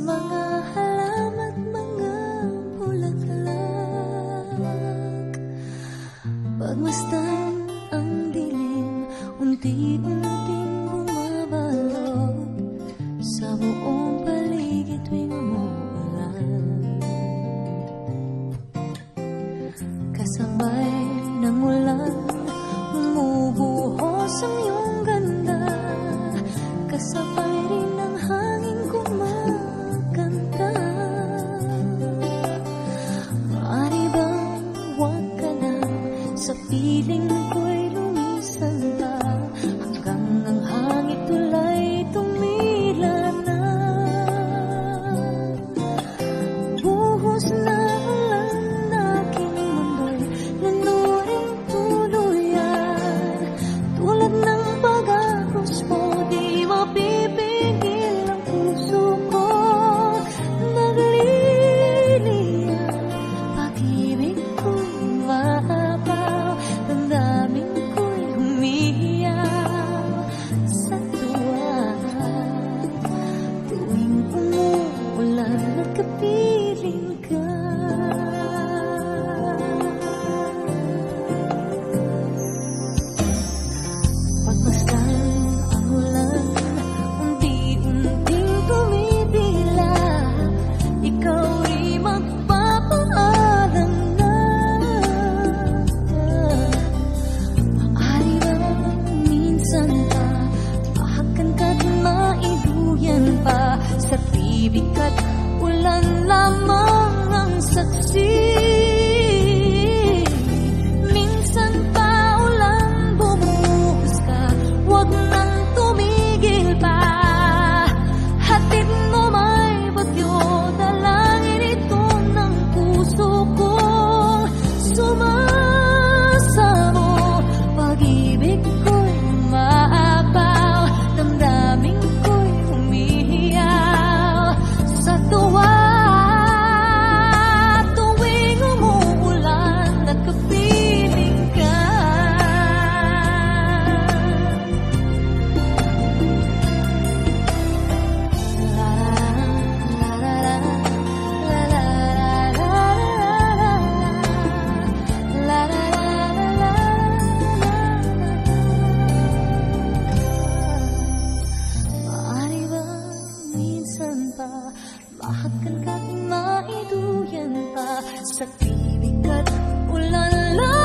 Mga halamat, mga bulaklak, pagmasdan ang dilim, unti-unting bumabalot sa buong paligid tuwing umuulan. Kasabay ng ulan, umubuhos ang iyong ganda, kasabay rin ng hangin kumakanta. Maaari bang huwag ka na sa piling ko'y lumisan pa, hanggang ang hangin tulay tumila na. Buhos na ulan na aking mundo'y nanuring tuluyan, tulad ng pag-agos mo, di mapipigil ang puso ko. Nagliliyab, pag-ibig ko'y maapaw, damdamin ko'y humihiyaw sa tuwa. Tuwing umuulan at kapiling ka, pagmasdan ang ulan, unti-unting tumitila, ikaw rin magpapaalam na. Maaari bang minsan pa mahakan ka't maiduyan pa, sa tibig at ulan lamang ang saksi. Minsan pa ulan bumuhos ka, huwag nang tumigil pa. Hatid mo may bagyo, dalangin ito ng puso ko. Sumasamo, pag-ibig ko'y maapaw, damdamin ko'y humihiyaw sa tuwa. Tuwing umuulan at kapiling ka, maaari bang minsan pa mahakan ka't maiduyan pa, sa tibig at ulan lang